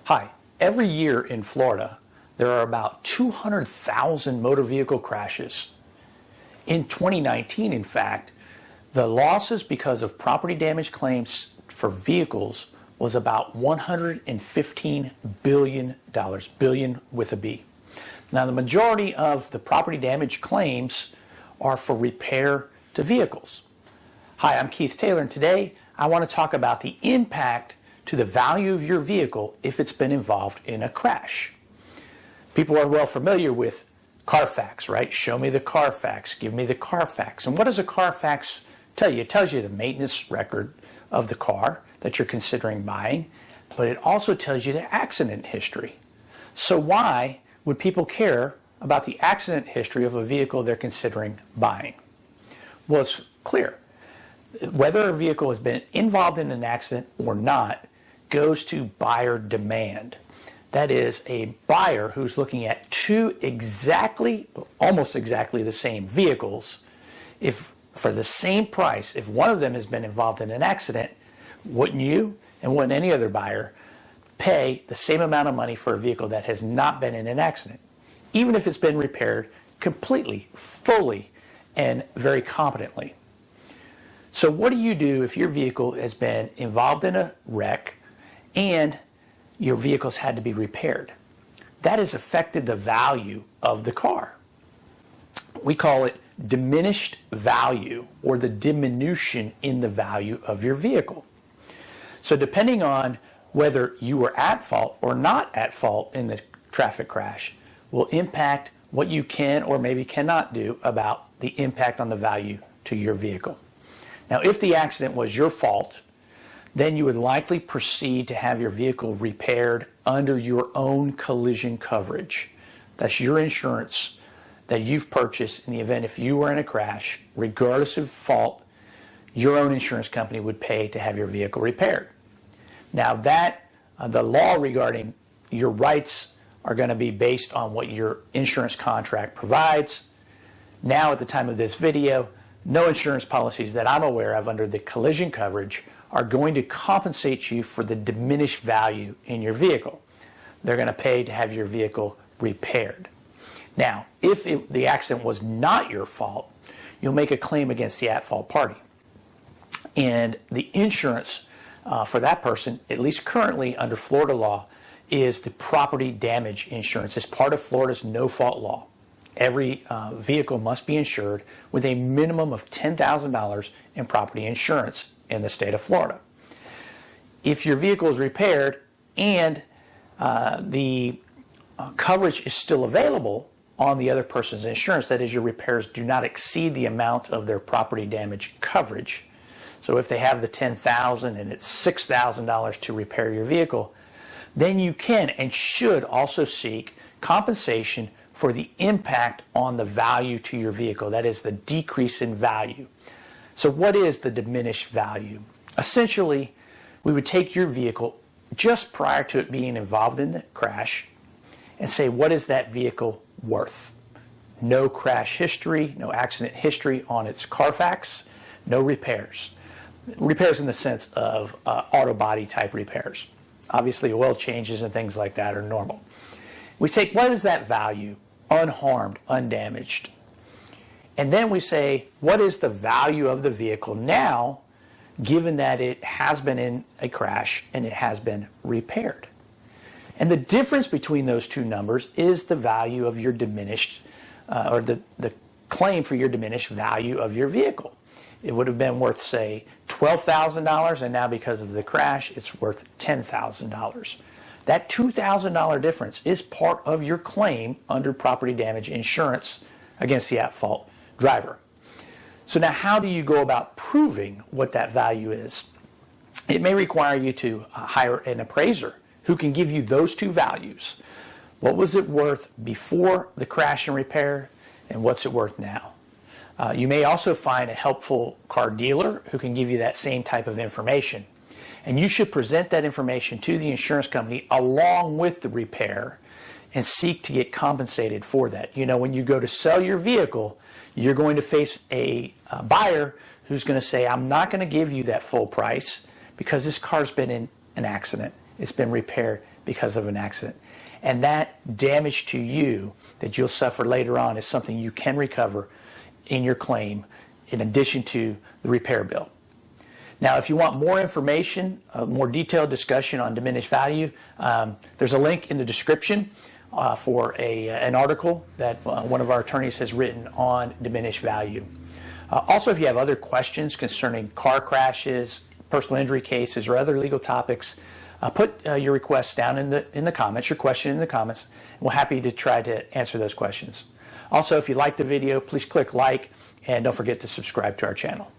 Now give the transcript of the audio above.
Hi, every year in Florida, there are about 200,000 motor vehicle crashes. In 2019, in fact, the losses because of property damage claims for vehicles was about $115 billion, billion with a B. Now, the majority of the property damage claims are for repair to vehicles. Hi, I'm Keith Taylor, and today I want to talk about the impact to the value of your vehicle if it's been involved in a crash. People are well familiar with Carfax, right? Show me the Carfax, give me the Carfax. And what does a Carfax tell you? It tells you the maintenance record of the car that you're considering buying, but it also tells you the accident history. So why would people care about the accident history of a vehicle they're considering buying? Well, it's clear. Whether a vehicle has been involved in an accident or not goes to buyer demand. That is, a buyer who's looking at two almost exactly the same vehicles. If for the same price, if one of them has been involved in an accident, wouldn't you and wouldn't any other buyer pay the same amount of money for a vehicle that has not been in an accident, even if it's been repaired completely, fully, and very competently? So what do you do if your vehicle has been involved in a wreck and your vehicle's had to be repaired? That has affected the value of the car. We call it diminished value, or the diminution in the value of your vehicle. So depending on whether you were at fault or not at fault in the traffic crash will impact what you can or maybe cannot do about the impact on the value to your vehicle. Now, if the accident was your fault, then you would likely proceed to have your vehicle repaired under your own collision coverage. That's your insurance that you've purchased in the event if you were in a crash, regardless of fault, your own insurance company would pay to have your vehicle repaired. Now the law regarding your rights are going to be based on what your insurance contract provides. Now, at the time of this video, no insurance policies that I'm aware of under the collision coverage are going to compensate you for the diminished value in your vehicle. They're going to pay to have your vehicle repaired. Now, if the accident was not your fault, you'll make a claim against the at-fault party. And the insurance for that person, at least currently under Florida law, is the property damage insurance. It's part of Florida's no-fault law. Every vehicle must be insured with a minimum of $10,000 in property insurance in the state of Florida. If your vehicle is repaired and the coverage is still available on the other person's insurance, that is, your repairs do not exceed the amount of their property damage coverage. So if they have the $10,000 and it's $6,000 to repair your vehicle, then you can and should also seek compensation for the impact on the value to your vehicle. That is, the decrease in value. So what is the diminished value? Essentially, we would take your vehicle just prior to it being involved in the crash and say, what is that vehicle worth? No crash history, no accident history on its Carfax, no repairs. Repairs in the sense of auto body type repairs. Obviously, oil changes and things like that are normal. We say, what is that value? Unharmed, undamaged. And then we say, what is the value of the vehicle now, given that it has been in a crash and it has been repaired? And the difference between those two numbers is the value of your diminished, or the claim for your diminished value of your vehicle. It would have been worth, say, $12,000, and now because of the crash, it's worth $10,000. That $2,000 difference is part of your claim under property damage insurance against the at-fault driver. So now how do you go about proving what that value is? It may require you to hire an appraiser who can give you those two values. What was it worth before the crash and repair, and what's it worth now? You may also find a helpful car dealer who can give you that same type of information. And you should present that information to the insurance company along with the repair and seek to get compensated for that. You know, when you go to sell your vehicle, you're going to face a buyer who's going to say, I'm not going to give you that full price because this car's been in an accident. It's been repaired because of an accident. And that damage to you that you'll suffer later on is something you can recover in your claim in addition to the repair bill. Now, if you want more information, a more detailed discussion on diminished value, there's a link in the description for an article that one of our attorneys has written on diminished value. Also, if you have other questions concerning car crashes, personal injury cases, or other legal topics, put your requests down in the comments, your question in the comments, and we're happy to try to answer those questions. Also, if you liked the video, please click like, and don't forget to subscribe to our channel.